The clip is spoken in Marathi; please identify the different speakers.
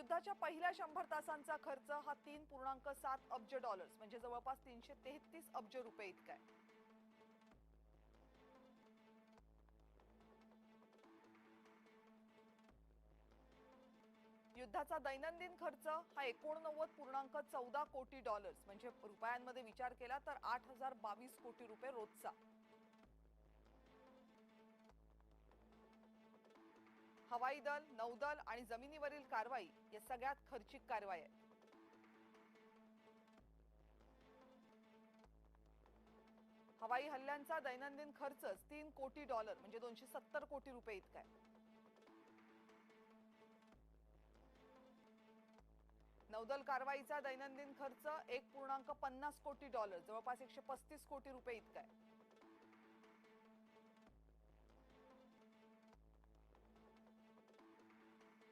Speaker 1: युद्धाच्या पहिल्या 100 तासांचा खर्च हा 3.7 अब्ज डॉलर्स म्हणजे जवळपास 333 अब्ज रुपये इतका आहे. युद्धाचा दैनंदिन खर्च हा 89.14 कोटी डॉलर्स म्हणजे रुपयांमध्ये विचार केला तर 8,022 कोटी रुपये रोजचा. हवाई दल, नौदल आणि जमिनीवरील कारवाई या सगळ्यात खर्चिक कारवाई आहे. हवाई हल्ल्यांचा दैनंदिन खर्चच 3 कोटी डॉलर म्हणजे 270 कोटी रुपये इतका आहे. नौदल कारवाईचा दैनंदिन खर्च 1.50 कोटी डॉलर जवळपास 135 कोटी रुपये इतका आहे.